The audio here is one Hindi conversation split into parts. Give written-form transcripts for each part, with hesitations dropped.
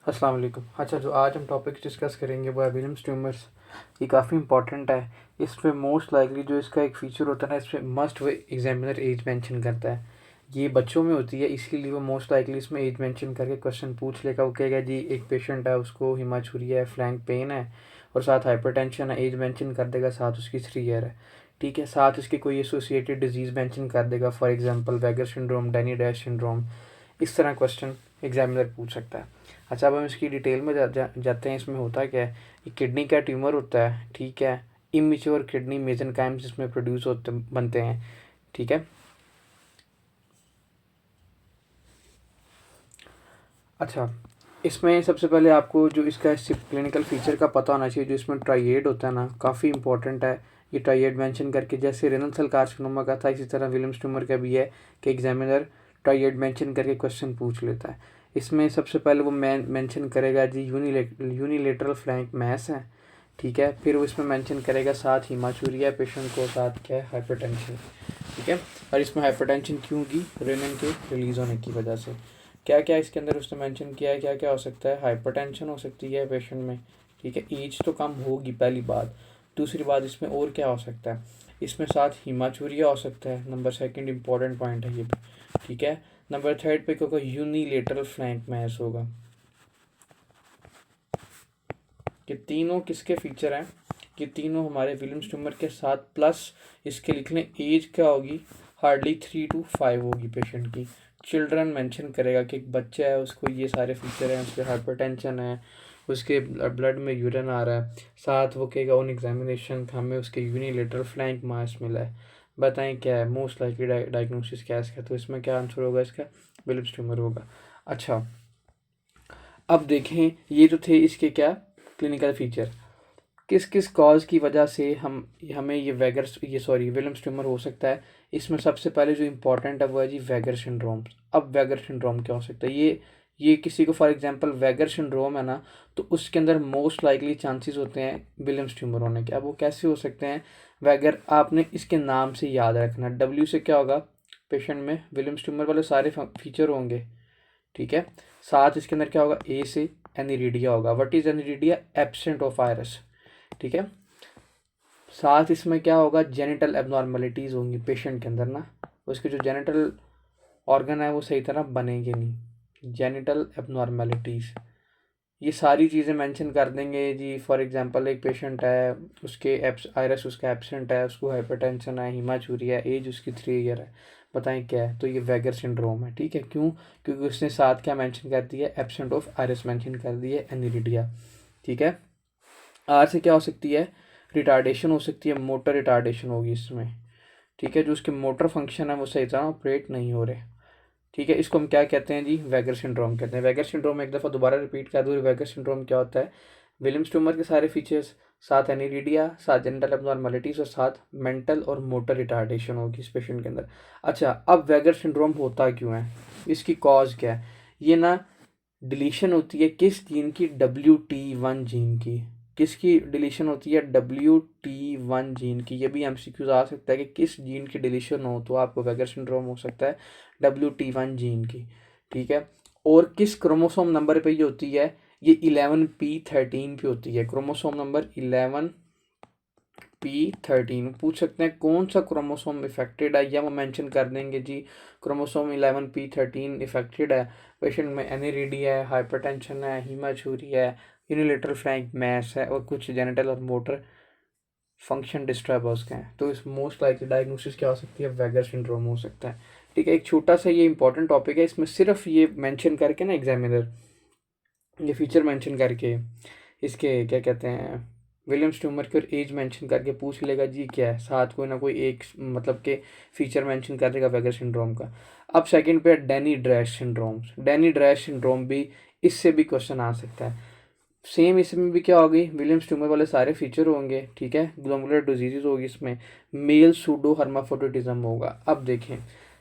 अस्सलाम वालेकुम। अच्छा, जो आज हम टॉपिक डिस्कस करेंगे वो है विलियम्स ट्यूमर्स। ये काफ़ी इंपॉर्टेंट है। इसमें मोस्ट लाइकली जो इसका एक फ़ीचर होता है ना, इसमें मस्ट वो एग्जामिनर एज मेंशन करता है। ये बच्चों में होती है, इसीलिए वो मोस्ट लाइकली इसमें एज मेंशन करके क्वेश्चन पूछ लेगा। वो कहेगा जी एक पेशेंट है, उसको हिमाचूरिया है, फ्लैंक पेन है और साथ हाइपरटेंशन है। एज मेंशन कर देगा, साथ उसकी 3 ईयर है। ठीक है, साथ उसकी कोई एसोसिएटेड डिजीज़ मेंशन कर देगा, फॉर एग्जांपल वैगर सिंड्रोम, डेनी डैश सिंड्रोम। इस तरह क्वेश्चन एग्जामिनर पूछ सकता है। अच्छा, अब हम इसकी डिटेल में जाते हैं। इसमें होता क्या है, ये किडनी का ट्यूमर होता है। ठीक है, इमेच्योर किडनी मेसेनकाइम्स इसमें प्रोड्यूस होते बनते हैं। ठीक है। अच्छा, इसमें सबसे पहले आपको जो इसका क्लिनिकल फीचर का पता होना चाहिए। जो इसमें ट्राइएड होता है ना, काफ़ी इंपॉर्टेंट है। ये ट्राइएड मेंशन करके, जैसे रेनल सेल कार्सिनोमा का था, इसी तरह विलियम्स ट्यूमर का भी है कि एग्जामिनर ट्राइएड मेंशन करके क्वेश्चन पूछ लेता है। इसमें सबसे पहले वो मेंशन करेगा जी यूनिलेटरल फ्लैंक मैस है। ठीक है, फिर वो इसमें मेंशन करेगा साथ हीमाचूरिया पेशेंट को, साथ क्या है हाइपरटेंशन। ठीक है, और इसमें हाइपरटेंशन क्यों की, रेनन के रिलीज होने की वजह से। क्या क्या इसके अंदर उसने मेंशन किया है, क्या क्या हो सकता है। हाइपरटेंशन हो सकती है पेशेंट में। ठीक है, एज तो कम होगी पहली बात। दूसरी बात, इसमें और क्या हो सकता है, इसमें साथ हिमाचूरिया हो सकता है। नंबर सेकंड इंपॉर्टेंट पॉइंट है ये भी। ठीक है, नंबर थर्ड पे क्या होगा, यूनिलेटरल फ्लैंक मैस होगा। कि तीनों किसके फीचर हैं, कि तीनों हमारे विलियम्स ट्यूमर के साथ, प्लस इसके लिख लें एज क्या होगी, हार्डली 3 to 5 होगी पेशेंट की। चिल्ड्रन मेंशन करेगा कि एक बच्चा है, उसको ये सारे फीचर हैं, उसके हाइपरटेंशन है, उसके ब्लड में यूरिन आ रहा है। साथ वो कहेगा ऑन एग्जामिनेशन हमें उसके यूनिलेटरल फ्लैंक मास मिला है। बताएं क्या है मोस्ट लाइकली डायग्नोसिस क्या है इसका। तो इसमें क्या आंसर होगा इसका, विलियम्स ट्यूमर होगा। अच्छा, अब देखें, ये तो थे इसके क्या क्लिनिकल फीचर। किस किस कॉज की वजह से हमें ये सॉरी विलियम्स ट्यूमर हो सकता है। इसमें सबसे पहले जो इम्पोर्टेंट है वो है जी वैगर सिंड्रोम। अब वैगर सिंड्रोम क्या हो सकता है, ये किसी को फॉर एग्जांपल वैगर सिंड्रोम है ना, तो उसके अंदर मोस्ट लाइकली चांसेस होते हैं विलियम्स ट्यूमर होने के। अब वो कैसे हो सकते हैं, वैगर आपने इसके नाम से याद रखना। डब्ल्यू से क्या होगा, पेशेंट में विलियम्स ट्यूमर वाले सारे फीचर होंगे। ठीक है, साथ इसके अंदर क्या होगा, ए से एनिरीडिया होगा। What is aniridia, absent of iris. ठीक है, साथ इसमें क्या होगा, जेनिटल एबनॉर्मेलिटीज़ होंगी पेशेंट के अंदर ना, उसके जो जेनिटल ऑर्गन है वो सही तरह बनेंगे नहीं, जेनिटल एबनॉर्मेलिटीज़। ये सारी चीज़ें मेंशन कर देंगे जी। फॉर एग्जांपल एक पेशेंट है, उसके आयरस उसका एब्सेंट है, उसको हाइपरटेंशन है, हिमाचूरिया है, एज उसकी 3 ईयर है। बताएं क्या है, तो ये वैगर सिंड्रोम है। ठीक है, क्यों, क्योंकि उसने साथ क्या मेंशन कर दिया, एब्सेंट ऑफ आयरस मेंशन कर दिया, एनिरिडिया। ठीक है, आर से क्या हो सकती है, रिटार्डेशन हो सकती है, मोटर रिटार्डेशन होगी इसमें। ठीक है, जो उसके मोटर फंक्शन है वो सही तरह ऑपरेट नहीं हो रहे। ठीक है, इसको हम क्या कहते हैं जी, वैगर सिंड्रोम कहते हैं। वैगर सिंड्रोम एक दफ़ा दोबारा रिपीट कर दूँ, वैगर सिंड्रोम क्या होता है, विलियम्स ट्यूमर के सारे फीचर्स, साथ एनिरिडिया, साथ जेनिटल एब्नॉर्मेलिटीज और साथ मेंटल और मोटर रिटार्डेशन होगी इस पेशेंट के अंदर। अच्छा, अब वैगर सिंड्रोम होता क्यों है, इसकी कॉज क्या है। ये ना डिलीशन होती है किस जीन की, WT1 जीन की। किसकी डिलीशन होती है, WT1 जीन की। ये भी एमसीक्यूज आ सकता है कि किस जीन की डिलीशन हो तो आपको वैगर सिंड्रोम हो सकता है, WT1 जीन की। ठीक है, और किस क्रोमोसोम नंबर पे ये होती है, ये 11p13 पे होती है। क्रोमोसोम नंबर 11p13 पूछ सकते हैं कौन सा क्रोमोसोम इफेक्टेड है, या वो मेंशन कर देंगे जी क्रोमोसोम 11p13 इफेक्टेड है, पेशेंट में एनिरीडिया है, हाइपरटेंशन है, हीमाचूरिया है, यूनिलेटरल फ्लैंक मैस है और कुछ जेनिटल और मोटर फंक्शन डिस्टर्ब हो उसके हैं। तो इस मोस्ट लाइकली डायग्नोसिस क्या हो सकती है, वैगर सिंड्रोम हो सकता है। ठीक है, एक छोटा सा ये इंपॉर्टेंट टॉपिक है, इसमें सिर्फ ये मेंशन करके ना एग्जामिनर, ये फीचर मेंशन करके इसके क्या कहते हैं, विलियम्स ट्यूमर की और एज मेंशन करके पूछ लेगा जी क्या है, साथ कोई ना कोई एक मतलब के फीचर मेंशन कर देगा वैगर सिंड्रोम का। अब सेकंड पे डेनी ड्रैश सिंड्रोम। डेनी ड्रैश सिंड्रोम भी, इससे भी क्वेश्चन आ सकता है। सेम इसमें भी क्या होगी, विलियम्स ट्यूमर वाले सारे फीचर होंगे। ठीक है, ग्लोमुलर डिजीज होगी इसमें, मेल सूडो हर्माफ्रोडिटिज्म होगा। अब देखें,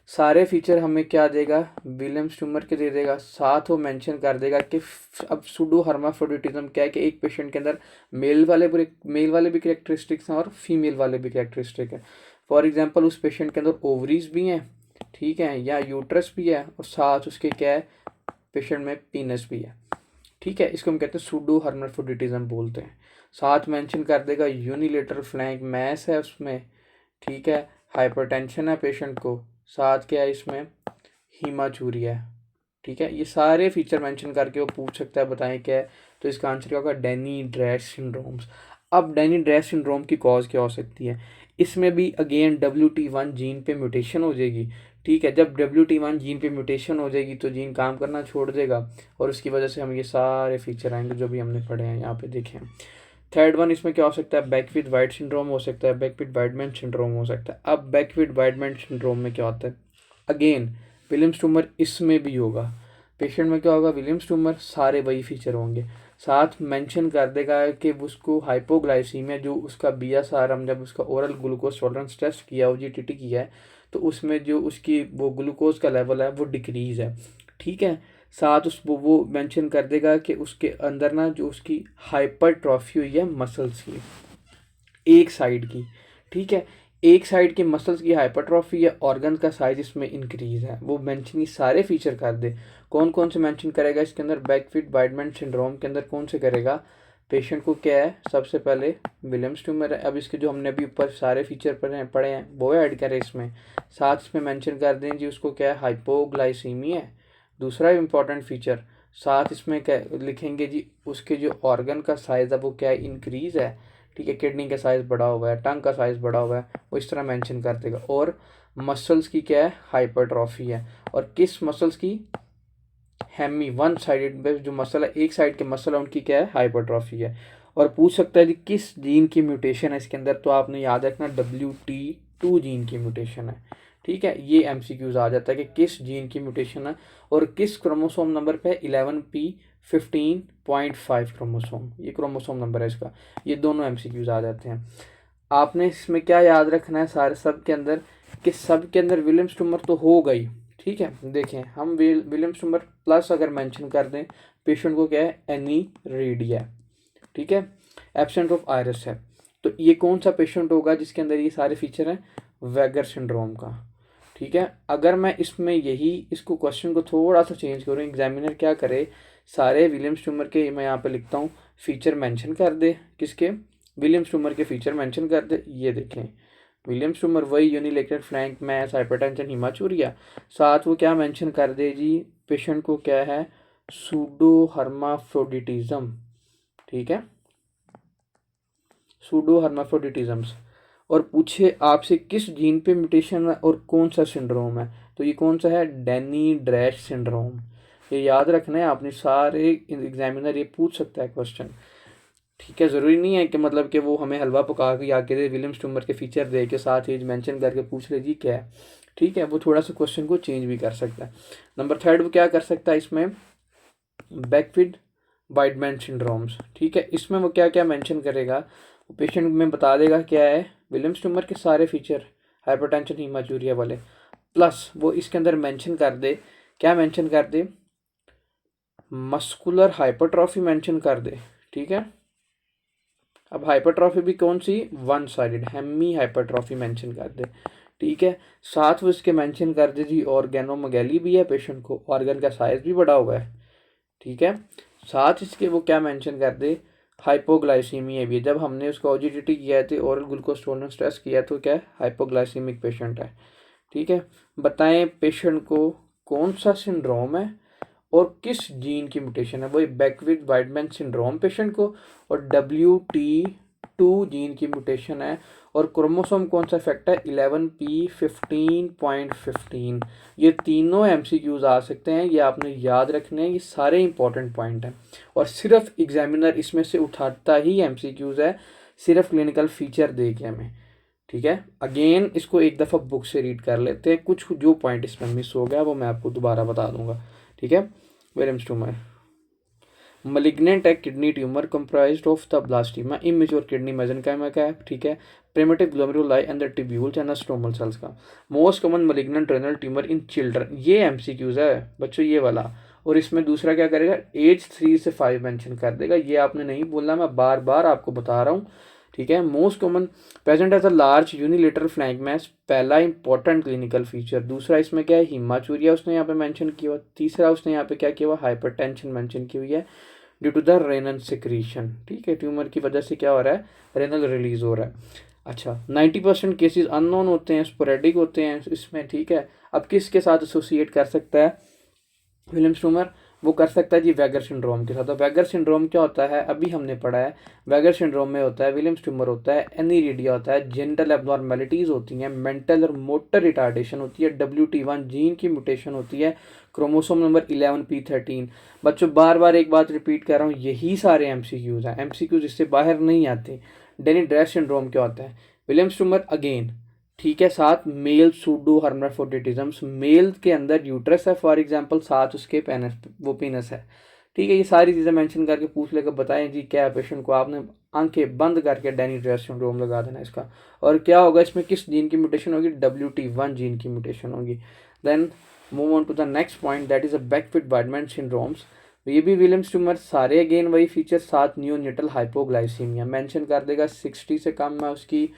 सारे फीचर हमें क्या देगा, विलियम्स ट्यूमर के दे देगा, साथ वो मेंशन कर देगा कि अब सूडो हर्माफ्रोडिटिज्म क्या है, कि एक पेशेंट के अंदर मेल वाले भी कैरेक्टरिस्टिक्स हैं और फीमेल वाले भी कैरेक्टरिस्टिक हैं। फॉर एग्जाम्पल उस पेशेंट के अंदर ओवरीज भी हैं, ठीक है, या यूट्रस भी है, और साथ उसके क्या है, पेशेंट में पीनस भी है। ठीक है, इसको हम कहते हैं सूडो हर्माफ्रोडिटिज्म बोलते हैं। साथ मेंशन कर देगा यूनिलेटरल फ्लैंक मैस है उसमें, ठीक है, हाइपरटेंशन है पेशेंट को, साथ क्या है इसमें हीमाचूरिया है, ठीक है। ये सारे फीचर मेंशन करके वो पूछ सकता है बताएं क्या है, तो इसका आंसर क्या होगा, डेनी ड्रेस सिंड्रोम्स। अब डेनी ड्रेस सिंड्रोम की कॉज क्या हो सकती है, इसमें भी अगेन WT1 जीन पे म्यूटेशन हो जाएगी, ठीक है। जब WT1 जीन पे म्यूटेशन हो जाएगी तो जीन काम करना छोड़ देगा और उसकी वजह से हम ये सारे फीचर आएंगे जो भी हमने पढ़े हैं यहाँ पे देखें। थर्ड वन इसमें क्या हो सकता है, बैकविथ वाइट सिंड्रोम हो सकता है, बैकविथ वाइडमैन सिंड्रोम हो सकता है। अब बैकविथ वाइडमैन सिंड्रोम में क्या होता है, अगेन विलियम्स ट्यूमर इसमें भी होगा। पेशेंट में क्या होगा, विलियम्स ट्यूमर, सारे वही फीचर होंगे। साथ मेंशन कर देगा कि उसको हाइपोग्लाइसीमिया, जो उसका BSR हम जब उसका ओरल ग्लूकोज टॉलरेंस टेस्ट किया, OGTT किया है, तो उसमें जो उसकी वो ग्लूकोज का लेवल है वो डिक्रीज है, ठीक है। साथ उस वो मेंशन कर देगा कि उसके अंदर ना जो उसकी हाइपरट्रॉफी हुई है मसल्स की, एक साइड की, ठीक है, एक साइड के मसल्स की हाइपरट्रॉफी या ऑर्गन का साइज इसमें इंक्रीज है, वो मेंशन, ये सारे फीचर कर दे। कौन कौन से मेंशन करेगा इसके अंदर, बैकफिट वाइडमैन सिंड्रोम के अंदर कौन से करेगा, पेशेंट को क्या है, सबसे पहले विलियम्स ट्यूमर है। अब इसके जो हमने अभी ऊपर सारे फीचर पढ़े हैं वो ऐड करें इसमें, साथ इसमें मेंशन कर दें जी उसको क्या है, हाइपोग्लाइसीमिया है, दूसरा इंपॉर्टेंट फीचर। साथ इसमें क्या लिखेंगे जी, उसके जो ऑर्गन का साइज है वो क्या है, इंक्रीज है, ठीक है, किडनी का साइज़ बढ़ा हुआ है, टंग का साइज़ बढ़ा हुआ है, वो इस तरह मेंशन कर देगा। और मसल्स की क्या है, हाइपरट्रॉफी है, और किस मसल्स की, हेमी वन साइडेड जो मसल है, एक साइड के मसल है उनकी क्या है, हाइपरट्रॉफी है। और पूछ सकता है जी किस जीन की म्यूटेशन है इसके अंदर, तो आपने याद रखना WT2 जीन की म्यूटेशन है, ठीक है। ये MCQs आ जाता है कि किस जीन की म्यूटेशन है और किस क्रोमोसोम नंबर पे, 11p15.5 क्रोमोसोम, ये क्रोमोसोम नंबर है इसका, ये दोनों MCQs आ जाते हैं। आपने इसमें क्या याद रखना है सारे सब के अंदर, कि सब के अंदर विलियम्स ट्यूमर तो हो गई, ठीक है। देखें हम विलियम्स ट्यूमर प्लस अगर मेंशन कर दें, पेशेंट को क्या है, एनीरेडिया, ठीक है, एब्सेंट ऑफ आयरस है, तो ये कौन सा पेशेंट होगा जिसके अंदर ये सारे फीचर हैं, वैगर सिंड्रोम का, ठीक है। अगर मैं इसमें यही इसको क्वेश्चन को थोड़ा सा चेंज करूँ, एग्जामिनर क्या करे, सारे विलियम्स ट्यूमर के मैं यहाँ पे लिखता हूँ फीचर मेंशन कर दे, किसके, विलियम्स ट्यूमर के फीचर मेंशन कर दे। ये देखें विलियम्स ट्यूमर वही, यूनिलेटरल फ्लैंक मैस, हाइपरटेंशन, हीमाचूरिया, साथ वो क्या मेंशन कर दे जी, पेशेंट को क्या है, सूडो हर्माफ्रोडिटिज्म, ठीक है, सूडो हर्माफ्रोडिटिज्म्स। और पूछे आपसे किस जीन पे म्यूटेशन है और कौन सा सिंड्रोम है, तो ये कौन सा है, डेनी ड्रेस सिंड्रोम। ये याद रखना है आपने, सारे एग्जामिनर ये पूछ सकता है क्वेश्चन, ठीक है। ज़रूरी नहीं है कि मतलब कि वो हमें हलवा पका के या के विलियम्स ट्यूमर के फीचर दे के साथ एज मेंशन करके पूछ ले जी क्या है, ठीक है। वो थोड़ा सा क्वेश्चन को चेंज भी कर सकता है। नंबर थर्ड वो क्या कर सकता है इसमें, बैकफिट वाइडमैन सिंड्रोम्स, ठीक है। इसमें वो क्या क्या मेंशन करेगा, पेशेंट में बता देगा क्या है, विलियम्स ट्यूमर के सारे फीचर, हाइपरटेंशन, हीमाचूरिया वाले, प्लस वो इसके अंदर मेंशन कर दे, क्या मेंशन कर दे, मस्कुलर हाइपरट्रॉफी मेंशन कर दे, ठीक है। अब हाइपरट्रॉफी भी कौन सी, one sided, hemi hypertrophy mention कर दे, ठीक है। साथ वो इसके मेंशन कर दे जी ऑर्गेनोमेगैली भी है, पेशेंट को ऑर्गन का साइज भी बढ़ा हुआ है, ठीक है। साथ इसके वो क्या मेंशन कर दे, हाइपोग्लाइसीमिया भी, जब हमने उसका OGTT किया है ओरल ग्लूकोज टॉलरेंस टेस्ट किया तो क्या है, हाइपोग्लाइसीमिक पेशेंट है, ठीक है। बताएं पेशेंट को कौन सा सिंड्रोम है और किस जीन की म्यूटेशन है, वही बैकविथ वाइडमैन सिंड्रोम पेशेंट को, और WT2 जीन की म्यूटेशन है, और क्रोमोसोम कौन सा इफेक्ट है, 11p15.15। ये तीनों MCQs आ सकते हैं, ये आपने याद रखने हैं, ये सारे इंपॉर्टेंट पॉइंट हैं, और सिर्फ एग्जामिनर इसमें से उठाता ही MCQs है, सिर्फ क्लिनिकल फीचर दे के हमें, ठीक है। अगेन इसको एक दफ़ा बुक से रीड कर लेते हैं, कुछ जो पॉइंट इसमें मिस हो गया वो मैं आपको दोबारा बता दूंगा, ठीक है। विलियम्स ट्यूमर मलिग्नेंट है, kidney tumour comprised of the blastema, immature kidney mesenchyme का है, ठीक है। Primitive glomeruli and the tubules and stromal cells का। Most common malignant renal tumour in children, ये MCQs है बच्चों ये वाला। और इसमें दूसरा क्या करेगा, एज 3 से 5 मेंशन कर देगा, ये आपने नहीं बोलना, मैं बार बार आपको बता रहा हूँ, ठीक है। Most common present as a large unilateral flank mass, पहला इंपॉर्टेंट क्लिनिकल फीचर। दूसरा इसमें क्या है, हीमाचूरिया उसने यहाँ पे मेंशन किया हुआ। तीसरा उसने यहाँ पे क्या किया हुआ, हाइपरटेंशन मेंशन की हुई है। Due to the renal secretion. ठीक है, ट्यूमर की वजह से क्या हो रहा है, रेनल रिलीज हो रहा है। अच्छा, 90% केसेस अननोन होते हैं, स्पोरेडिक होते हैं इसमें। ठीक है, अब किसके साथ एसोसिएट कर सकता है विलियम्स ट्यूमर, वो कर सकता है जी वैगर सिंड्रोम के साथ। तो वैगर सिंड्रोम क्या होता है, अभी हमने पढ़ा है। वैगर सिंड्रोम में होता है विलियम्स ट्यूमर होता है, एनीरिडिया होता है, जेनिटल एब्नॉर्मेलिटीज होती हैं, मेंटल और मोटर रिटार्डेशन होती है, WT1 जीन की म्यूटेशन होती है, क्रोमोसोम नंबर 11p13। बच्चों बार बार एक बात रिपीट कर रहा हूँ, यही सारे MCQs हैं, MCQs इससे बाहर नहीं आते। डेनी ड्रेस सिंड्रोम क्या होता है, विलियम्स ट्यूमर अगेन, ठीक है, साथ मेल सूडो हर्माफ्रोडिटिज्म्स, मेल के अंदर यूट्रस है फॉर एग्जांपल, साथ उसके पेनस, वो पेनस है। ठीक है, ये सारी चीज़ें मेंशन करके पूछ लेकर बताएं जी क्या है पेशेंट को, आपने आंखें बंद करके डेनी ड्रेस सिंड्रोम लगा देना इसका। और क्या होगा इसमें, किस जीन की म्यूटेशन होगी, WT1 जीन की म्यूटेशन होगी। Then move on to the next point, that is a Beckwith Wiedemann syndromes. ये भी विलियम्स ट्यूमर, सारे अगेन वही फीचर, साथ नियोनेटल हाइपोग्लाइसीमिया मेंशन कर देगा, 60 से कम है उसकी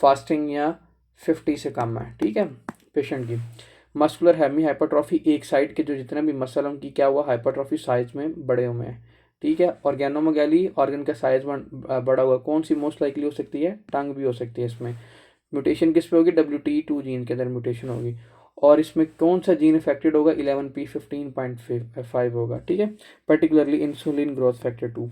फास्टिंग या 50 से कम है। ठीक है, पेशेंट की मस्कुलर हेमी हाइपरट्रॉफी, एक साइड के जो जितने भी मसल उनकी क्या हुआ, हाइपरट्रॉफी साइज में बड़े हुए हैं। ठीक है, ऑर्गेनोमेगाली, ऑर्गन का साइज बड़ा हुआ, कौन सी मोस्ट लाइकली हो सकती है, टंग भी हो सकती है इसमें। म्यूटेशन किस पे होगी, WT2 जीन के अंदर म्यूटेशन होगी। और इसमें कौन सा जीन इफेक्टेड होगा, 11p15.5 होगा। ठीक है, पर्टिकुलरली इंसुलिन ग्रोथ फैक्टर 2।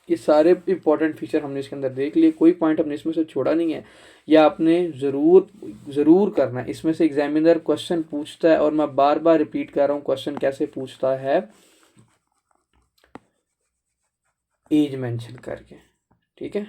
ये सारे इंपॉर्टेंट फीचर हमने इसके अंदर देख लिए, कोई पॉइंट हमने इसमें से छोड़ा नहीं है। या आपने ज़रूर करना है, इसमें से एग्जामिनर क्वेश्चन पूछता है, और मैं बार बार रिपीट कर रहा हूँ क्वेश्चन कैसे पूछता है, एज मेंशन करके। ठीक है,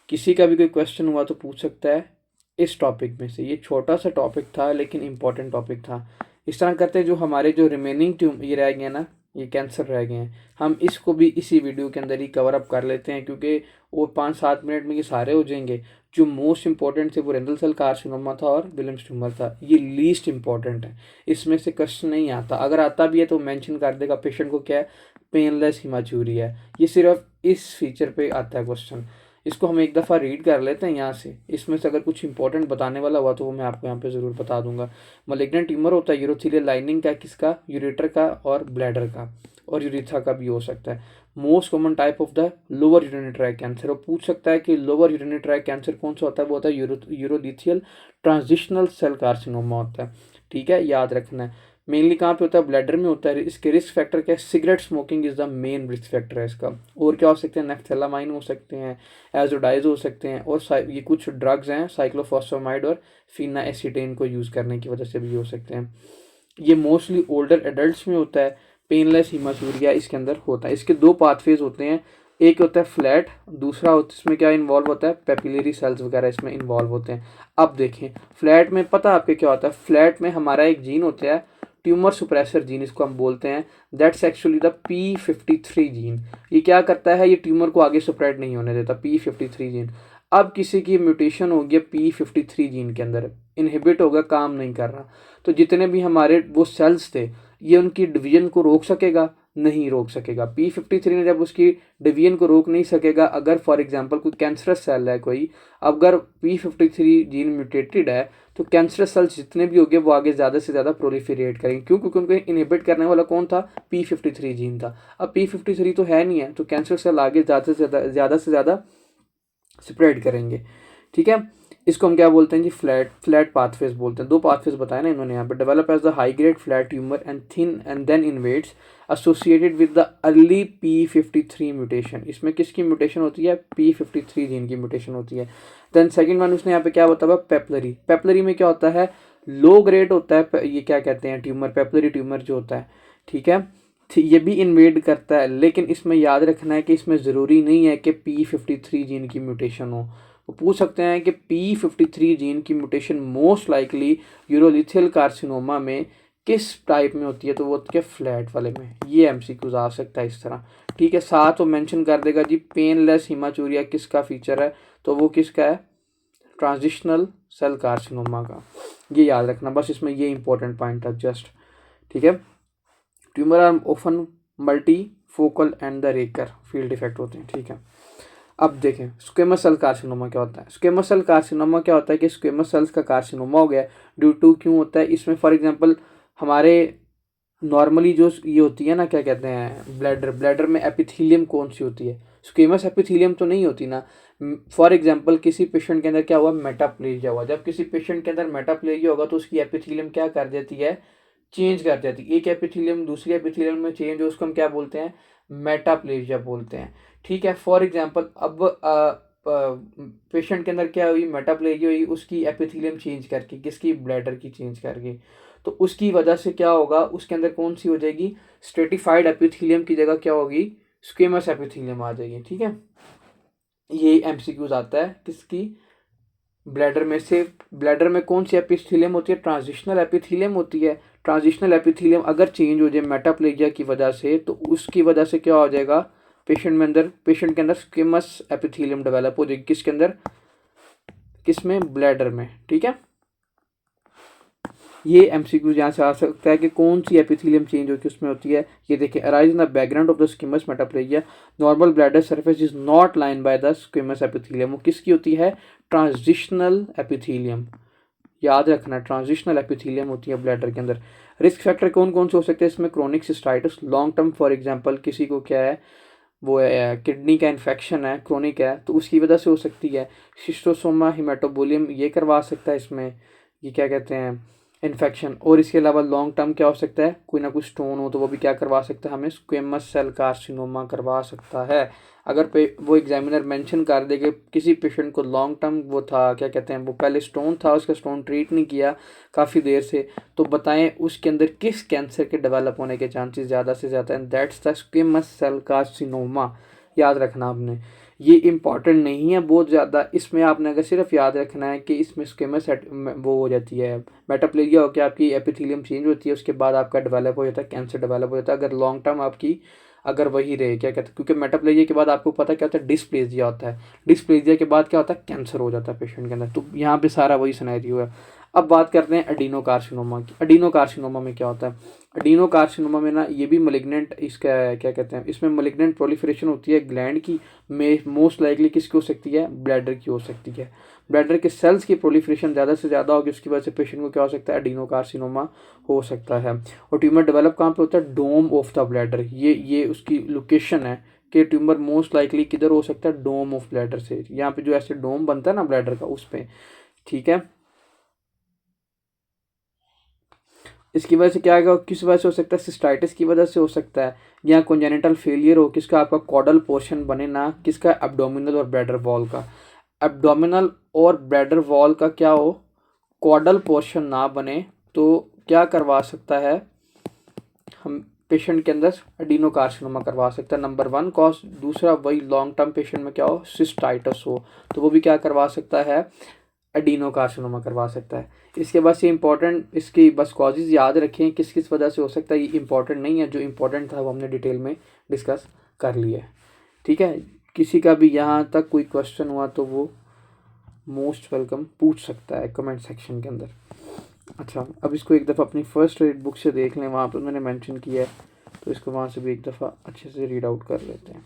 किसी का भी कोई क्वेश्चन हुआ तो पूछ सकता है इस टॉपिक में से। ये छोटा सा टॉपिक था लेकिन इंपॉर्टेंट टॉपिक था। इस तरह करते हैं, जो हमारे जो रिमेनिंग ये रह गए ना, ये कैंसर रह गए हैं, हम इसको भी इसी वीडियो के अंदर ही कवर अप कर लेते हैं, क्योंकि वो 5-7 मिनट में ये सारे हो जाएंगे। जो मोस्ट इंपॉर्टेंट थे वो रेनल सेल कार्सिनोमा था और विलियम्स ट्यूमर था, ये लीस्ट इंपॉर्टेंट है, इसमें से क्वेश्चन नहीं आता। अगर आता भी है तो मेंशन कर देगा पेशेंट को क्या है, पेनलेस हिमाचूरिया है। ये सिर्फ इस फीचर पे आता है क्वेश्चन। इसको हम एक दफ़ा रीड कर लेते हैं यहाँ से, इसमें से अगर कुछ इंपॉर्टेंट बताने वाला हुआ तो वो मैं आपको यहाँ पे ज़रूर बता दूंगा। मलिग्नेंट ट्यूमर होता है यूरोथेलियल लाइनिंग का, किसका, यूरेटर का और ब्लैडर का, और यूरिथा का भी हो सकता है। Most common type of the lower urinary track cancer, वो पूछ सकता है कि लोअर यूरिनरी ट्रैक कैंसर कौन सा होता है, वो होता है यूरोलिथियल ट्रांजिशनल सेल कार्सिनोमा होता है। ठीक है, याद रखना है। मेनली कहाँ पे होता है, ब्लैडर में होता है। इसके रिस्क फैक्टर क्या है, cigarette smoking is the main risk factor है इसका। और क्या हो सकते हैं, नेफ्थेलामाइन हो सकते हैं, एजोडाइज हो सकते हैं, और ये कुछ ड्रग्स हैं साइक्लोफॉस्फेमाइड और फिनाएसिटेन को यूज़ करने की वजह से भी हो सकते हैं। ये मोस्टली ओल्डर एडल्ट्स में होता है। पेनलेस हीमाटूरिया इसके अंदर होता है। इसके दो पाथवेज होते हैं, एक होता है फ्लैट, दूसरा होता है इसमें क्या इन्वॉल्व होता है, पेपिलरी सेल्स वगैरह इसमें इन्वॉल्व होते हैं। अब देखें फ्लैट में पता आपके क्या होता है, फ्लैट में हमारा एक जीन होता है ट्यूमर सुप्रेसर जीन, इसको हम बोलते हैं, that's actually the P53 gene. ये क्या करता है, ये ट्यूमर को आगे स्प्रेड नहीं होने देता, P53 जीन। अब किसी की म्यूटेशन हो गया P53 जीन के अंदर, इनहिबिट होगा, काम नहीं कर रहा, तो जितने भी हमारे वो सेल्स थे, ये उनकी डिवीजन को रोक सकेगा, नहीं रोक सकेगा। P53 ने जब उसकी डिवीजन को रोक नहीं सकेगा, अगर फॉर एग्जांपल कोई कैंसरस सेल है कोई, अगर P53 जीन म्यूटेटेड है तो कैंसरस सेल्स जितने भी होंगे वो आगे ज़्यादा से ज़्यादा प्रोलिफरेट करेंगे। क्यों, क्योंकि उनको इनहिबिट करने वाला कौन था, P53 जीन था। अब P53 तो है नहीं है, तो कैंसर सेल आगे ज़्यादा से ज़्यादा स्प्रेड करेंगे। ठीक है, इसको हम क्या बोलते हैं जी, फ्लैट पाथवेज बोलते हैं। दो पाथवेज बताए ना इन्होंने यहाँ पे, develop as the high grade flat tumour and thin and then invades associated with the early P53 mutation. इसमें किसकी म्यूटेशन होती है, P53 जीन की म्यूटेशन होती है। देन सेकंड वन उसने यहाँ पे क्या बताया, पेपलरी। पेपलरी में क्या होता है, लो ग्रेड होता है, ये क्या कहते हैं ट्यूमर, पेपलरी ट्यूमर जो होता है। ठीक है, ये भी इन्वेड करता है, लेकिन इसमें याद रखना है कि इसमें ज़रूरी नहीं है कि P53 जीन की म्यूटेशन हो। वो पूछ सकते हैं कि P53 जीन की म्यूटेशन मोस्ट लाइकली यूरोलिथियल कार्सिनोमा में किस टाइप में होती है, तो वो होती है फ्लैट वाले में। ये MCQs आ सकता है इस तरह। ठीक है, साथ वो मेंशन कर देगा जी पेनलेस हिमाचूरिया किसका फीचर है, तो वो किसका है, ट्रांजिशनल सेल कार्सिनोमा का। ये याद रखना, बस इसमें ये इंपॉर्टेंट पॉइंट था जस्ट। ठीक है, tumour are often multi focal and the रेकर फील्ड इफेक्ट होते हैं। ठीक है, अब देखें स्क्वेमस सेल कार्सिनोमा क्या होता है। स्क्वेमस सेल कार्सिनोमा क्या होता है कि स्क्वेमस सेल्स का कार्सिनोमा हो गया ड्यू टू, क्यों होता है इसमें, फॉर एग्जांपल हमारे नॉर्मली जो ये होती है ना, क्या कहते हैं, ब्लैडर में एपिथीलियम कौन सी होती है? स्क्वेमस एपिथीलियम तो नहीं होती ना। फॉर एग्जांपल किसी पेशेंट के अंदर क्या हुआ, मेटाप्लेजिया हुआ। जब किसी पेशेंट के अंदर मेटाप्लेजिया होगा तो उसकी एपिथीलियम क्या कर देती है, चेंज कर जाती है। एक एपिथीलियम दूसरी एपिथीलियम में चेंज हो, उसको हम क्या बोलते हैं, मेटाप्लेजिया बोलते हैं। ठीक है, फॉर एग्जांपल अब पेशेंट के अंदर क्या हुई, मेटाप्लेजिया हुई, उसकी एपिथीलियम चेंज करके, किसकी, ब्लैडर की चेंज करके, तो उसकी वजह से क्या होगा, उसके अंदर कौन सी हो जाएगी, स्ट्रेटिफाइड एपिथीलियम की जगह क्या होगी, स्क्वेमस एपिथीलियम आ जाएगी। ठीक है, ये एमसीक्यूज आता है किसकी, ब्लैडर में से। ब्लैडर में कौन सी एपिथीलियम होती है, ट्रांजिशनल एपिथीलियम होती है। ट्रांजिशनल एपिथीलियम अगर चेंज हो जाए मेटाप्लेजिया की वजह से, तो उसकी वजह से क्या हो जाएगा, पेशेंट के अंदर स्क्वेमस एपिथीलियम डेवलप हो जाएगी। किसके अंदर, किसमें, ब्लैडर में। ठीक है, ये एमसीक्यू यहाँ से आ सकता है कि कौन सी एपिथीलियम चेंज होती है उसमें होती है। ये देखिए, arise in the background of the squamous metaplasia, normal bladder surface is not line by the squamous epithelium. वो किसकी होती है, ट्रांजिशनल एपिथीलियम। याद रखना, ट्रांजिशनल एपिथीलियम होती है ब्लैडर के अंदर। रिस्क फैक्टर कौन कौन से हो सकते हैं इसमें, chronic cystitis long term, for example किसी को क्या है, वो है किडनी का इन्फेक्शन है, क्रोनिक है, तो उसकी वजह से हो सकती है। शिस्टोसोमा हिमेटोबोलियम ये करवा सकता है इसमें, ये क्या कहते हैं, इन्फेक्शन। और इसके अलावा लॉन्ग टर्म क्या हो सकता है, कोई ना कोई स्टोन हो तो वो भी क्या करवा सकता है, हमें स्क्वेमस सेल कार्सिनोमा करवा सकता है। अगर वो एग्जामिनर मेंशन कर दे कि किसी पेशेंट को लॉन्ग टर्म वो था, क्या कहते हैं, वो पहले स्टोन था, उसका स्टोन ट्रीट नहीं किया काफ़ी देर से, तो बताएं उसके अंदर किस कैंसर के डेवलप होने के चांसेस ज़्यादा से ज़्यादा हैं, that's the squamous cell carcinoma. याद रखना आपने, ये इंपॉर्टेंट नहीं है बहुत ज़्यादा। इसमें आपने अगर सिर्फ याद रखना है कि इसमें स्क्वेमस वो हो जाती है, मेटाप्लेजिया होकर आपकी एपिथेलियम चेंज होती है, उसके बाद आपका डेवलप हो जाता है, कैंसर डेवलप हो जाता है। अगर लॉन्ग टर्म आपकी अगर वही रहे, क्या कहते हैं, क्योंकि मेटाप्लेजिया के बाद आपको पता क्या होता है, डिस्प्लेजिया होता है। डिस्प्लेजिया के बाद क्या होता है, कैंसर हो जाता है पेशेंट के अंदर। तो यहाँ पे सारा वही सिनेरियो है। अब बात करते हैं एडिनो कार्सिनोमा की। एडिनो कार्सिनोमा में क्या होता है, एडिनो कार्सिनोमा में ना ये भी मलिग्नेंट, इसका क्या कहते हैं, इसमें मलिग्नेंट प्रोलिफरेशन होती है ग्लैंड की, में मोस्ट लाइकली किसकी हो सकती है, ब्लैडर की हो सकती है। ब्लैडर के सेल्स की प्रोलिफरेशन ज़्यादा से ज़्यादा होगी, उसकी वजह से पेशेंट को क्या हो सकता है, एडिनो कार्सिनोमा हो सकता है। और ट्यूमर डेवलप कहाँ पे होता है, डोम ऑफ द ब्लैडर, ये उसकी लोकेशन है कि ट्यूमर मोस्ट लाइकली किधर हो सकता है, डोम ऑफ ब्लैडर से, यहाँ पे जो ऐसे डोम बनता है ना ब्लैडर का, उस पर। ठीक है, इसकी वजह से क्या है, किस वजह से हो सकता है, सिस्टाइटिस की वजह से हो सकता है, या कोंजेनिटल फेलियर हो, किसका, आपका कॉडल पोर्शन बने ना, किसका, एब्डोमिनल और ब्लैडर वॉल का। एब्डोमिनल और ब्लैडर वॉल का क्या हो, कॉडल पोर्शन ना बने, तो क्या करवा सकता है, हम पेशेंट के अंदर एडिनो कार्सिनोमा करवा सकता है, नंबर वन कॉज। दूसरा वही लॉन्ग टर्म पेशेंट में क्या हो, सिस्टाइटिस हो, तो वो भी क्या करवा सकता है, एडिनो कार्सिनोमा करवा सकता है। इसके बाद से इंपॉर्टेंट, इसकी बस कॉजेज याद रखें किस किस वजह से हो सकता है, ये इंपॉर्टेंट नहीं है, जो इंपॉर्टेंट था वो हमने डिटेल में डिस्कस कर लिया है। ठीक है, किसी का भी यहाँ तक कोई क्वेश्चन हुआ तो वो मोस्ट वेलकम पूछ सकता है कमेंट सेक्शन के अंदर। अच्छा, अब इसको एक दफ़ा अपनी फर्स्ट एड बुक से देख लें, वहाँ पर मैंने मेंशन किया है, तो इसको वहाँ से भी एक दफ़ा अच्छे से रीड आउट कर लेते हैं।